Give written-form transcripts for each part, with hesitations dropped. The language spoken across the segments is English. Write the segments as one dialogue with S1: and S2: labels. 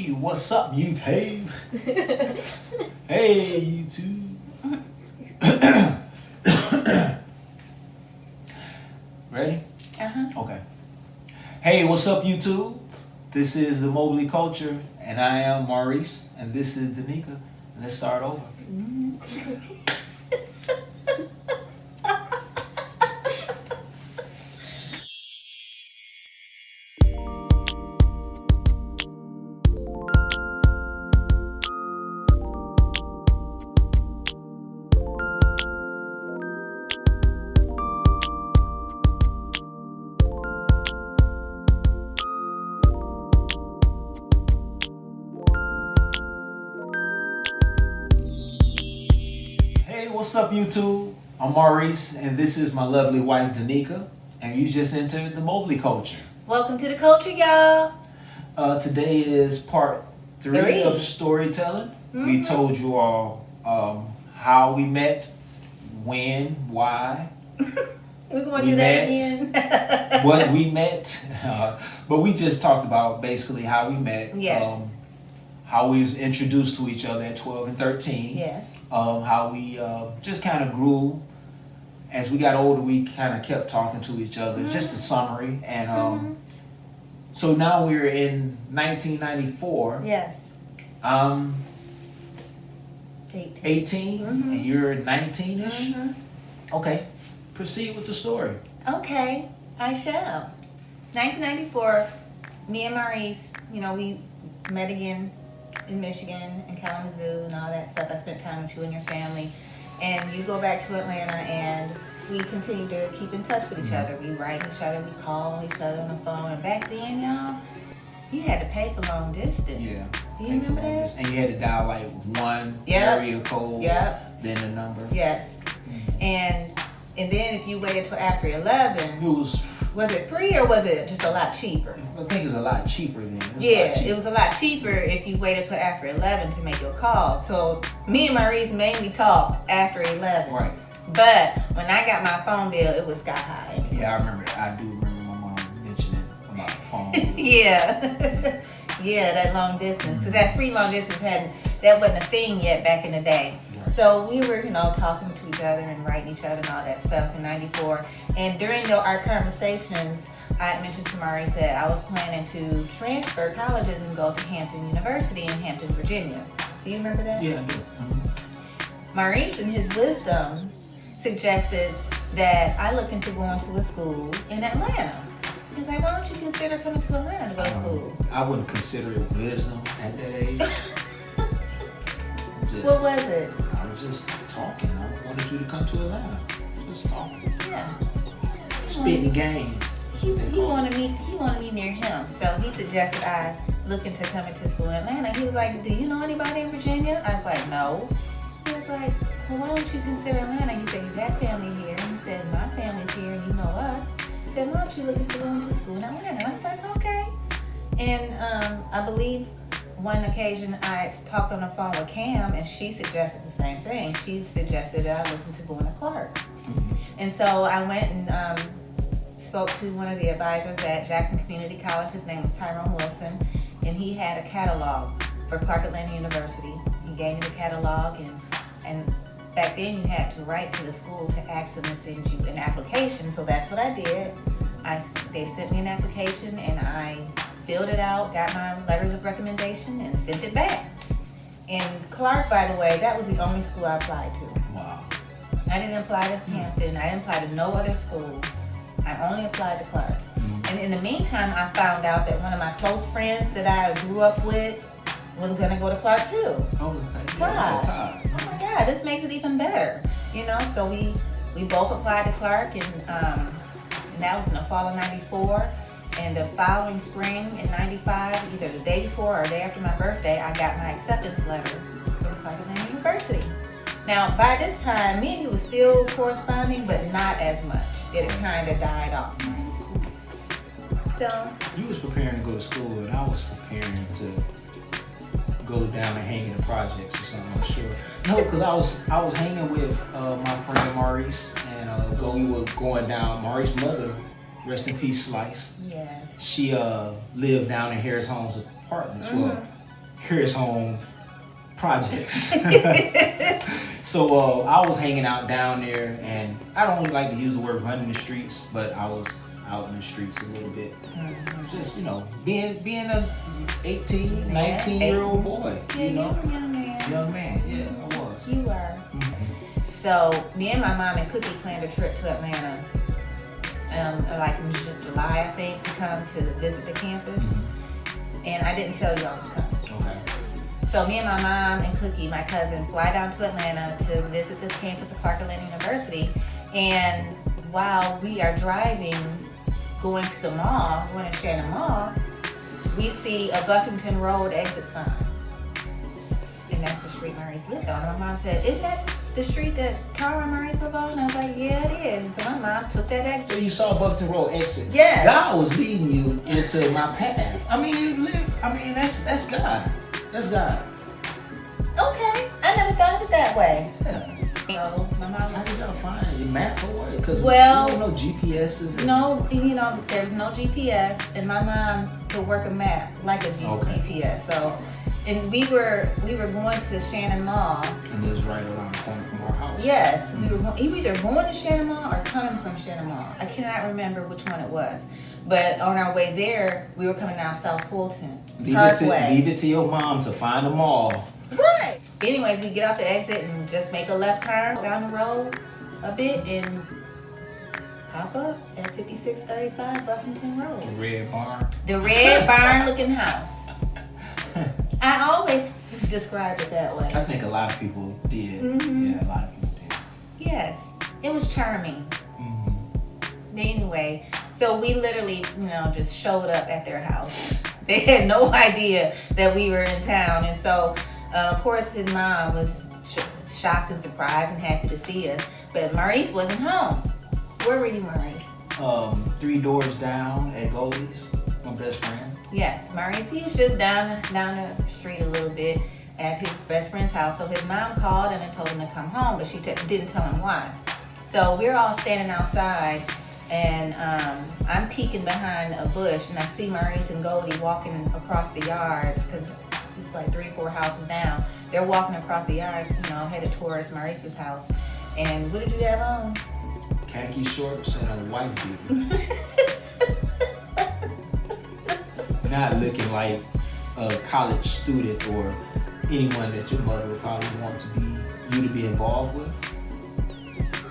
S1: Hey, what's up, YouTube? Hey, YouTube. Ready? Okay. Hey, what's up, YouTube? This is the Mobley Culture, and I am Maurice, and this is Danica. And let's start over. Hey, what's up, YouTube? I'm Maurice, and this is my lovely wife, Danica, and you just entered the Mobley Culture.
S2: Welcome to the culture, y'all.
S1: Today is part 3 of storytelling. We told you all how we met, when, why.
S2: We're going to do that again.
S1: What we met. But we just talked about basically how we met.
S2: Yes.
S1: How we was introduced to each other at 12 and 13.
S2: Yes.
S1: How we just kind of grew. As we got older, we kind of kept talking to each other. Just a summary. And so now we're in 1994.
S2: Yes.
S1: I'm
S2: 18.
S1: 18 and you're 19-ish? Okay. Proceed with the story.
S2: Okay, I shall. 1994, me and Maurice, we met again in Michigan and Kalamazoo and all that stuff. I spent time with you and your family. And you go back to Atlanta and we continue to keep in touch with each other. We write each other, we call each other on the phone. And back then, y'all, you had to pay for long distance.
S1: Yeah.
S2: Do you remember that?
S1: And you had to dial like one area code, then a number.
S2: Yes. And then if you waited till after 11, was it free or was it just a lot cheaper?
S1: I think it was a lot cheaper then.
S2: It was a lot cheaper if you waited till after 11 to make your call. So me and Maurice mainly talked after 11.
S1: Right.
S2: But when I got my phone bill, it was sky high. Anyway.
S1: Yeah, I remember. I do remember my mom mentioning about the phone.
S2: Yeah. Yeah, that long distance. Because that free long distance that wasn't a thing yet back in the day. Right. So we were, talking to each other and writing each other and all that stuff in 94. And during our conversations, I had mentioned to Maurice that I was planning to transfer colleges and go to Hampton University in Hampton, Virginia. Do you remember that?
S1: Yeah, I do.
S2: Maurice, in his wisdom, suggested that I look into going to a school in Atlanta. He's like, why don't you consider coming to Atlanta to go to school?
S1: I wouldn't consider it wisdom at that age.
S2: What was it?
S1: I was just talking. I wanted you to come to Atlanta. Just talking.
S2: Yeah.
S1: Spitting game.
S2: He wanted me near him. So he suggested I look into coming to school in Atlanta. He was like, do you know anybody in Virginia? I was like, no. He was like, well, why don't you consider Atlanta? He said, you have family here. He said, my family's here and you know us. He said, why don't you look into going to school in Atlanta? And I was like, okay. And I believe one occasion I talked on the phone with Cam and she suggested the same thing. She suggested that I look into going to Clark. And so I went and spoke to one of the advisors at Jackson Community College. His name was Tyrone Wilson. And he had a catalog for Clark Atlanta University. He gave me the catalog and back then you had to write to the school to ask them to send you an application. So that's what I did. They sent me an application and I filled it out, got my letters of recommendation, and sent it back. And Clark, by the way, that was the only school I applied to.
S1: Wow.
S2: I didn't apply to Hampton. I didn't apply to no other school. I only applied to Clark. And in the meantime, I found out that one of my close friends that I grew up with was going to go to Clark too.
S1: Oh, okay.
S2: Todd.
S1: Todd.
S2: Oh my God, this makes it even better. So we both applied to Clark, and that was in the fall of 94. And the following spring in 95, either the day before or the day after my birthday, I got my acceptance letter from Clark Atlanta University. Now, by this time, me and you were still corresponding, but not as much. It had kind of died off. So
S1: You was preparing to go to school, and I was preparing to go down and hang in the projects or something. I'm sure. No, because I was hanging with my friend Maurice, and we were going down. Maurice's mother, rest in peace, Slice.
S2: yes,
S1: She lived down in Harris Holmes' apartments. Well, Harris Home projects. So I was hanging out down there, and I don't like to use the word running the streets, but I was out in the streets a little bit. Just, being a 18, 19-year-old boy.
S2: Yeah,
S1: you
S2: you
S1: know?
S2: were a young man.
S1: Young man, yeah, I was.
S2: You were. So me and my mom and Cookie planned a trip to Atlanta, like in July, I think, to come to visit the campus. And I didn't tell you I was coming.
S1: Okay.
S2: So me and my mom and Cookie, my cousin, fly down to Atlanta to visit the campus of Clark Atlanta University. And while we are driving, going to the mall, going to Shannon Mall, we see a Buffington Road exit sign. And that's the street Maurice lived on. And my mom said, "Isn't that the street that Tara and Maurice live on?" And I was like, "Yeah, it is." And so my mom took that exit.
S1: So you saw Buffington Road exit.
S2: Yes.
S1: God was leading you into my path. That's God. That's God.
S2: Okay, I never thought of it that way.
S1: Yeah.
S2: So my mom
S1: How
S2: was,
S1: did y'all find your map or what? Because
S2: Well,
S1: we don't know GPSs.
S2: no, there's no GPS, and my mom could work a map like a GPS. So, and we were going to Shannon Mall.
S1: And it was right around the corner from our house.
S2: Yes, we were either going to Shannon Mall or coming from Shannon Mall. I cannot remember which one it was. But on our way there, we were coming down South Fulton Parkway.
S1: Leave it to your mom to find the mall.
S2: Right. Anyways, we get off the exit and just make a left turn down the road a bit and pop up at 5635 Buffington Road.
S1: The red barn.
S2: The red barn looking house. I always described it that way.
S1: I think a lot of people did. Yeah, a lot of people did.
S2: Yes, it was charming. But anyway, so we literally, just showed up at their house. They had no idea that we were in town. And so, of course, his mom was shocked and surprised and happy to see us. But Maurice wasn't home. Where were you, Maurice?
S1: 3 doors down at Goldie's, my best friend.
S2: Yes, Maurice, he was just down the street a little bit at his best friend's house. So his mom called and told him to come home, but she didn't tell him why. So we're all standing outside, and I'm peeking behind a bush, and I see Maurice and Goldie walking across the yards, because it's like 3-4 houses down. They're walking across the yards, headed towards Maurice's house. And what did you have on?
S1: Khaki shorts and a white beater. Not looking like a college student or anyone that your mother would probably want you to be involved with.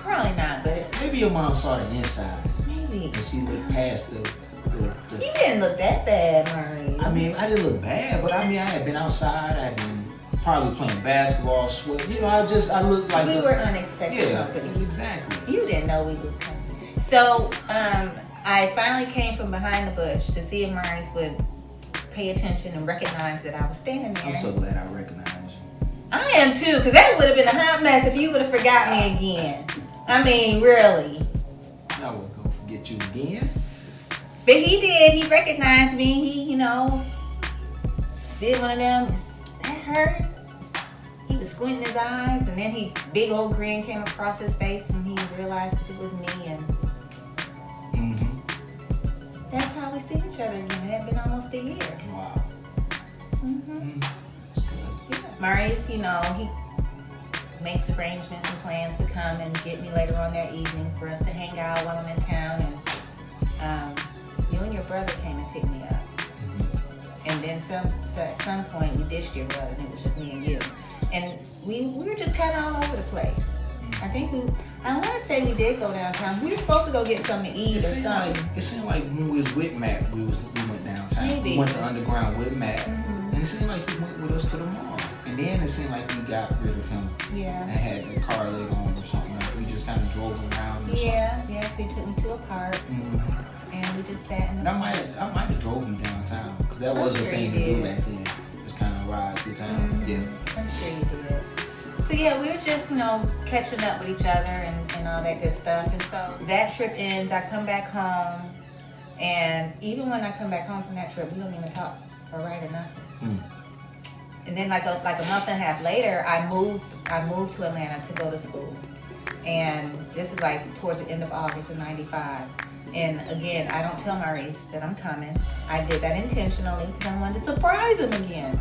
S2: Probably not, but
S1: Maybe your mom saw the inside.
S2: maybe.
S1: And she looked past the
S2: You didn't look that bad, Maurice.
S1: I didn't look bad, but I had been outside. I had been probably playing basketball, sweating. I looked like
S2: we were unexpected
S1: Yeah,
S2: company.
S1: exactly.
S2: You didn't know we was coming. So I finally came from behind the bush to see if Maurice would pay attention and recognize that I was standing there.
S1: I'm so glad I recognized you.
S2: I am too, because that would have been a hot mess if you would have forgot me again. I mean, really.
S1: I wasn't gonna forget you again.
S2: But he did. He recognized me. He, did one of them. Is that her? He was squinting his eyes, and then big old grin came across his face, and he realized that it was me. And that's how we see each other again. It had been almost a year.
S1: Wow. That's good.
S2: Yeah. Maurice, he makes arrangements and plans to come and get me later on that evening for us to hang out while I'm in town. And you and your brother came and picked me up. And then at some point we ditched your brother, and it was just me and you. And we were just kind of all over the place. I want to say we did go downtown. We were supposed to go get something to eat or something.
S1: It seemed like when we was with Matt, we went downtown.
S2: Maybe.
S1: We went to Underground with Matt. And it seemed like he went with us to the mall. And then it seemed like we got rid of him.
S2: Yeah.
S1: And had the car lit on or something. Like we just kind of drove around or
S2: Yeah, so you took me to a park, and we just sat in the
S1: And I might have drove you downtown. Because that was
S2: sure
S1: a thing
S2: you
S1: to do
S2: did.
S1: back then. Just kind of ride through town. Yeah.
S2: I'm sure you did. So yeah, we were just, catching up with each other and all that good stuff. And so that trip ends, I come back home, and even when I come back home from that trip, we don't even talk or write or nothing. And then like a month and a half later, I moved to Atlanta to go to school. And this is like towards the end of August of '95. And again, I don't tell Maurice that I'm coming. I did that intentionally because I wanted to surprise him again.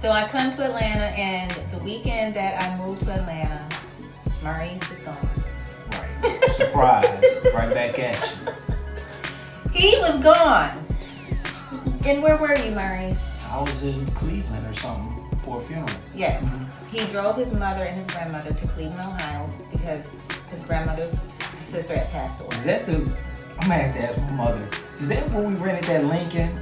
S2: So I come to Atlanta, and the weekend that I moved to Atlanta, Maurice is gone.
S1: Right. Surprise. Right back at you.
S2: He was gone. And where were you, Maurice?
S1: I was in Cleveland or something for a funeral.
S2: Yes. He drove his mother and his grandmother to Cleveland, Ohio, because his grandmother's sister had passed away.
S1: Is that the... I'm gonna have to ask my mother. Is that when we rented that Lincoln?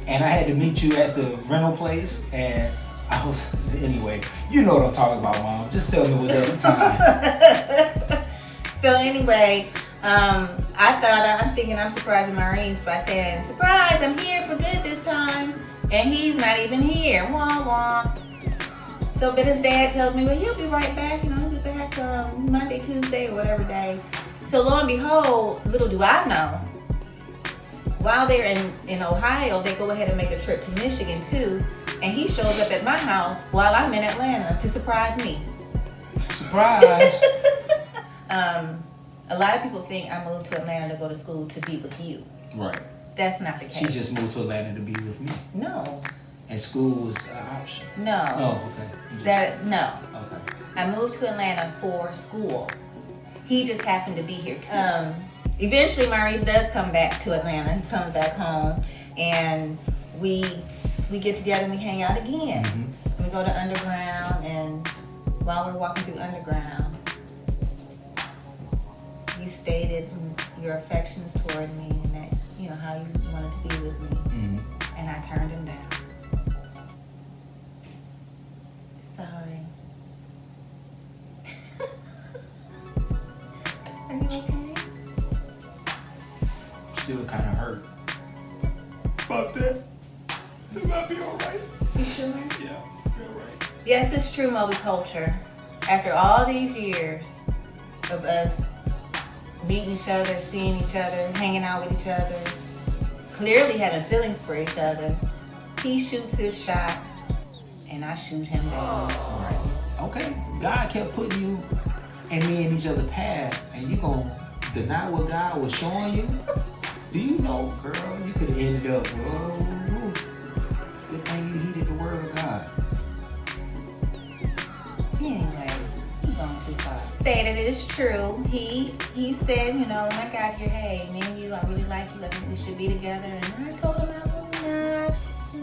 S1: And I had to meet you at the rental place, and I was... Anyway, you know what I'm talking about, Mom. Just tell me it was at the time.
S2: So anyway, I'm thinking I'm surprising Maurice by saying, surprise, I'm here for good this time. And he's not even here. Wah, wah. So, but his dad tells me, well, he'll be right back. You know, he'll be back Monday, Tuesday, or whatever day. So lo and behold, little do I know, while they're in Ohio, they go ahead and make a trip to Michigan too. And he shows up at my house while I'm in Atlanta to surprise me.
S1: Surprise.
S2: A lot of people think I moved to Atlanta to go to school to be with you.
S1: Right.
S2: That's not the case.
S1: She just moved to Atlanta to be with me.
S2: No.
S1: And school was an option.
S2: No.
S1: Oh, okay.
S2: No.
S1: Okay.
S2: I moved to Atlanta for school. He just happened to be here. Eventually, Maurice does come back to Atlanta. He comes back home, and we get together and we hang out again.
S1: Mm-hmm.
S2: We go to Underground, and while we're walking through Underground, you stated your affections toward me, and that how you wanted to be with me, and I turned him down. Sorry. Are you okay?
S1: Still kind of hurt about that. Just not be all right.
S2: You sure?
S1: Yeah, feel right.
S2: Yes, it's true, Mobley Culture. After all these years of us meeting each other, seeing each other, hanging out with each other, clearly having feelings for each other, he shoots his shot and I shoot him down.
S1: Right. Okay. God kept putting you and me in each other's path, and you gonna deny what God was showing you? Do you know, girl, you could have ended up, whoa, good thing you heeded the word of God.
S2: Anyway, he's going too far. Say that it is true. He said, when I got here, hey, me and you, I really like you. I think we should be together. And I told him,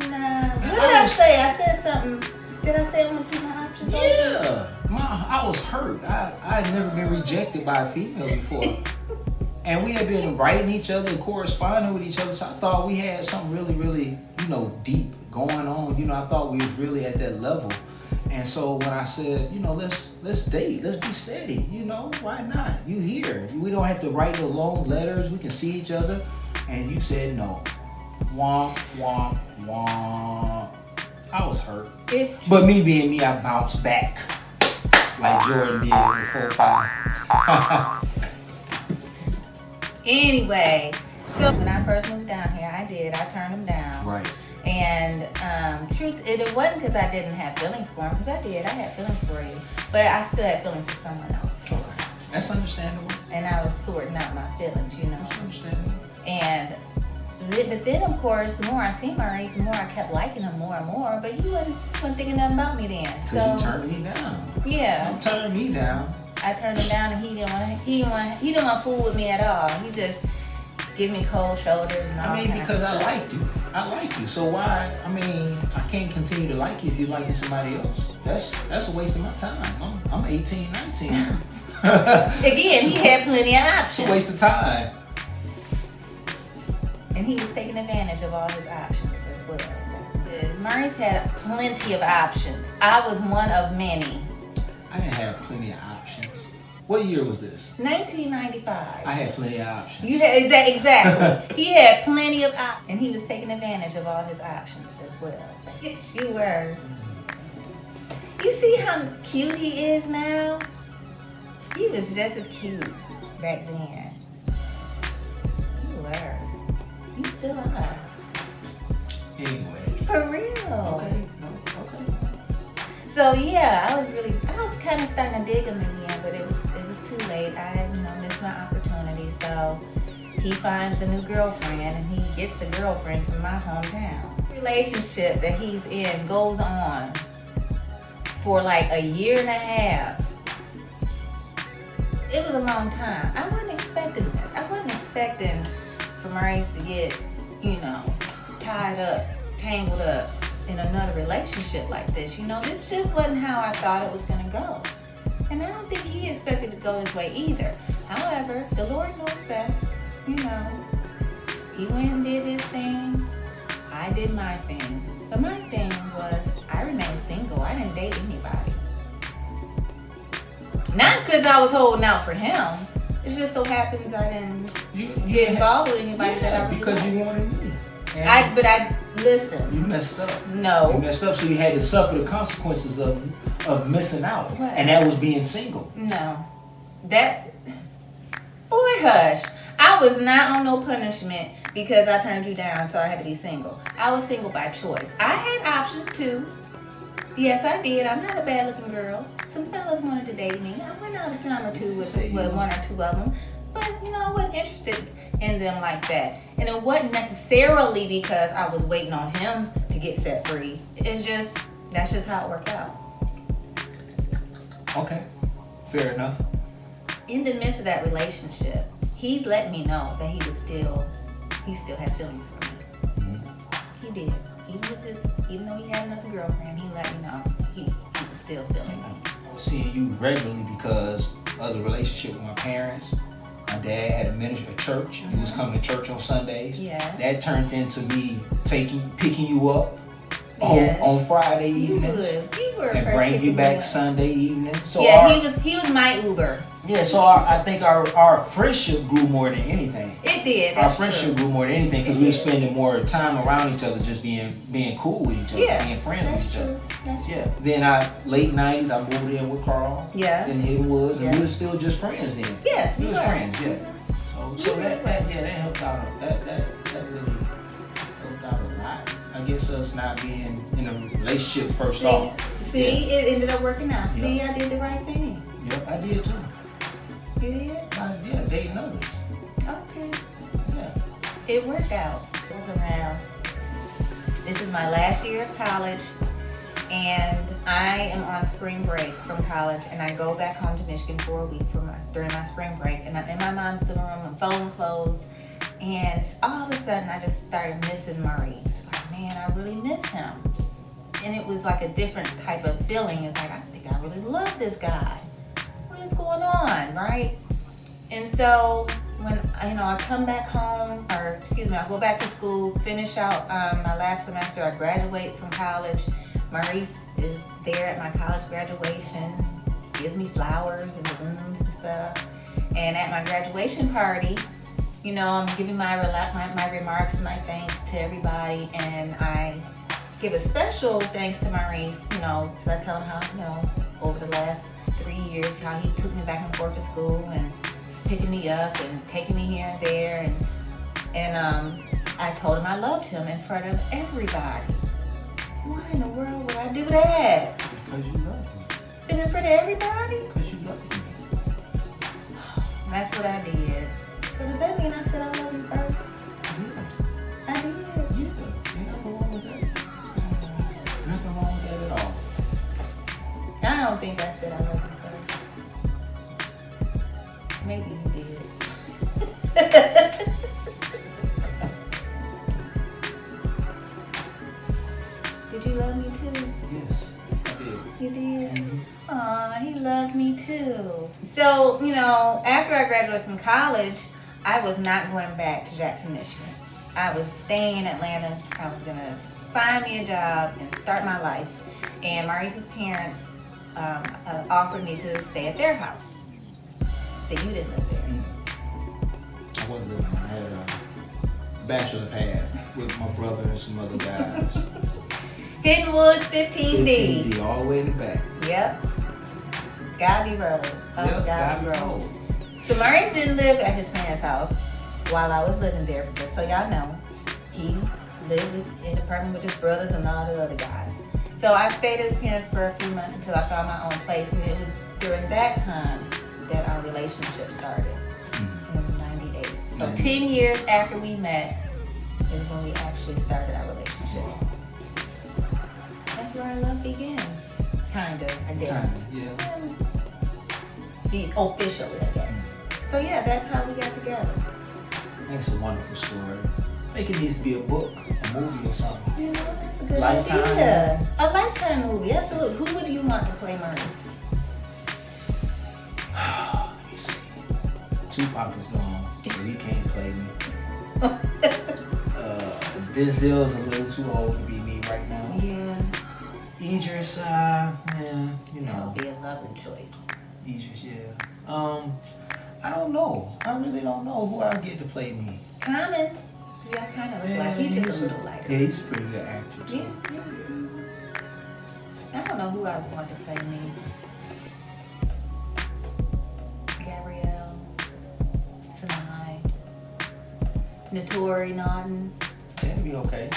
S2: nah. What did I say? I said something. Did I say I want to keep my options open?
S1: Yeah. I was hurt. I had never been rejected by a female before. And we had been writing each other and corresponding with each other. So I thought we had something really, really, deep going on. I thought we was really at that level. And so when I said, let's date, let's be steady, why not? You here. We don't have to write no long letters. We can see each other. And you said no. Womp, womp, womp. I was hurt. But me being me, I bounced back. Like Jordan did before 5.
S2: Anyway, so when I first moved down here, I turned him down.
S1: Right.
S2: And it wasn't because I didn't have feelings for him, because I had feelings for you. But I still had feelings for someone else.
S1: Okay. That's understandable.
S2: And I was sorting out my feelings,
S1: That's understandable.
S2: But then, of course, the more I see Maurice, the more I kept liking him more and more. But you wasn't thinking nothing about me then.
S1: Because you turned me down.
S2: Yeah.
S1: Don't turn me down.
S2: I turned him down, and he didn't want to fool with me at all. He just give me cold shoulders and all.
S1: Because I liked you. I like you. So why? I can't continue to like you if you're liking somebody else. That's a waste of my time. I'm 18, 19.
S2: Again, he had plenty of options.
S1: It's a waste of time.
S2: And he was taking advantage of all his options as well. Maurice had plenty of options. I was one of many.
S1: I didn't have plenty of options. What year was this?
S2: 1995.
S1: I had plenty of options.
S2: You had that exactly. He had plenty of options, and he was taking advantage of all his options as well. Yes, you were. You see how cute he is now? He was just as cute back then. You were. You still are.
S1: Anyway.
S2: For real.
S1: Okay. Okay.
S2: So yeah, I was kind of starting to dig him again, but it was too late. I missed my opportunity. So he finds a new girlfriend, and he gets a girlfriend from my hometown. Relationship that he's in goes on for like a year and a half. It was a long time. I wasn't expecting this. I wasn't expecting for Maurice to get, tied up, tangled up in another relationship like this. This just wasn't how I thought it was going to go. And I don't think he expected to go this way either. However, the Lord knows best. He went and did his thing. I did my thing. But my thing was I remained single. I didn't date anybody. Not because I was holding out for him. It just so happens I didn't get involved with anybody that I really
S1: because
S2: liked.
S1: you wanted me.
S2: Listen.
S1: You messed up.
S2: No.
S1: You messed up, so you had to suffer the consequences of missing out.
S2: What?
S1: And that was being single.
S2: No. Boy, hush. I was not on no punishment because I turned you down, so I had to be single. I was single by choice. I had options too. Yes, I did. I'm not a bad looking girl. Some fellas wanted to date me. I went out a time or two with one or two of them. But, I wasn't interested in them like that. And it wasn't necessarily because I was waiting on him to get set free. That's just how it worked out.
S1: Okay. Fair enough.
S2: In the midst of that relationship, he let me know that he still had feelings for me.
S1: Mm-hmm.
S2: He did. Even though he had another girlfriend, he let me know he was still feeling me.
S1: I was seeing you regularly because of the relationship with my parents. My dad had a church. He was coming to church on Sundays.
S2: Yes.
S1: That turned into me picking you up
S2: Yes.
S1: on Friday evenings
S2: You were
S1: and bring you back Sunday evening. So
S2: he was my Uber.
S1: Yeah, so I think our friendship grew more than anything.
S2: It did.
S1: Our friendship grew more than anything because we were spending more time around each other, just being cool with each other, being friends with each other.
S2: That's true.
S1: Yeah. Then late 90s, I moved in with Carl.
S2: Yeah.
S1: In Hidden Woods, and
S2: Yeah.
S1: we were still just friends then.
S2: Yes,
S1: we
S2: we
S1: was
S2: were.
S1: friends. Yeah. So that helped out. That really helped out a lot. I guess us not being in a relationship first off.
S2: See, it ended up working out.
S1: Yeah.
S2: See, I did the right thing.
S1: Yep, I did too.
S2: You did?
S1: Dating others.
S2: Okay.
S1: Yeah.
S2: It worked out. It was around. This is my last year of college, and I am on spring break from college, and I go back home to Michigan for a week during my spring break, and I'm in my mom's living room, I'm folding clothes, and all of a sudden I just started missing Maurice. Like, man, I really miss him. And it was like a different type of feeling. It's like, I think I really love this guy. What is going on, right? And so when I come back home, I go back to school, finish out my last semester, I graduate from college. Maurice is there at my college graduation, gives me flowers and balloons and stuff. And at my graduation party, I'm giving my remarks and my thanks to everybody, and I give a special thanks to Maurice, because I tell him how, over the last 3 years, how he took me back and forth to school and picking me up and taking me here and there, and I told him I loved him in front of everybody. Why in the world would I do that?
S1: Because you love me.
S2: And in front of everybody?
S1: Because you love me.
S2: That's what I did. So does that mean I said I love you first?
S1: Yeah.
S2: I did.
S1: Yeah. Ain't nothing wrong with that. Nothing wrong with that at all.
S2: I don't think I said I love you first. Maybe you did. Did you love me too?
S1: Yes, I did.
S2: You did?
S1: Mm-hmm.
S2: Aw, he loved me too. So, after I graduated from college, I was not going back to Jackson, Michigan. I was staying in Atlanta. I was going to find me a job and start my life. And Maurice's parents offered me to stay at their house. But you didn't live there.
S1: I wasn't living. I had a bachelor pad with my brother and some other guys.
S2: Hidden Woods 15D.
S1: 15D, all the way in the back.
S2: Yep. Gobby Road.
S1: Yep,
S2: Gobby Road. So Maurice didn't live at his parents' house while I was living there. Just so y'all know, he lived in an apartment with his brothers and all the other guys. So I stayed at his parents for a few months until I found my own place, and it was during that time that our relationship started in '98. So 10 years after we met is when we actually started our relationship. that's where our love began. Kinda, I guess.
S1: Yeah.
S2: Officially, I guess. So yeah, that's how we got together.
S1: That's a wonderful story. I think it needs to be a book, a movie or something.
S2: You know, that's a good
S1: Lifetime.
S2: idea. A Lifetime movie, absolutely. Who would you want to play Maurice?
S1: Let me see. Tupac is gone, so he can't play me. Denzel's a little too old to be me right now.
S2: Yeah.
S1: Idris, yeah, you
S2: That
S1: know.
S2: would be a lovely choice.
S1: Idris, yeah. I don't know. I really don't know who I'll get to play me.
S2: Common. Yeah, kind of look like he's just a little lighter.
S1: Yeah, he's a pretty good actor too.
S2: Yeah. I don't know who I would want to play me. Gabrielle, Sinai, Notori Naughton.
S1: That'd be okay.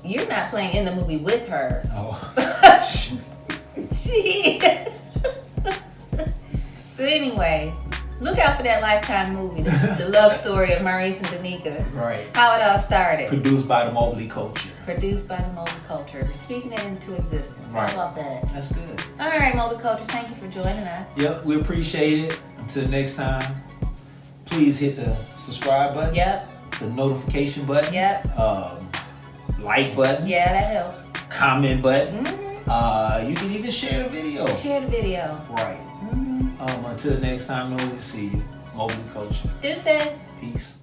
S2: You're not playing in the movie with her.
S1: Oh.
S2: Shit. So anyway, look out for that Lifetime movie, the love story of Maurice and Danica.
S1: Right.
S2: How it all started.
S1: Produced by the Mobley Culture.
S2: Produced by the Mobley Culture. Speaking it into existence.
S1: Right.
S2: How about that?
S1: That's good.
S2: All right, Mobley Culture, thank you for joining us.
S1: Yep, we appreciate it. Until next time, please hit the subscribe button.
S2: Yep.
S1: The notification button.
S2: Yep.
S1: Like button.
S2: Yeah, that helps.
S1: Comment button.
S2: Mm-hmm.
S1: You can even share the video.
S2: Share the video.
S1: Right.
S2: Mm-hmm.
S1: Until next time, we'll see you. Mobley Culture.
S2: Deuces.
S1: Peace.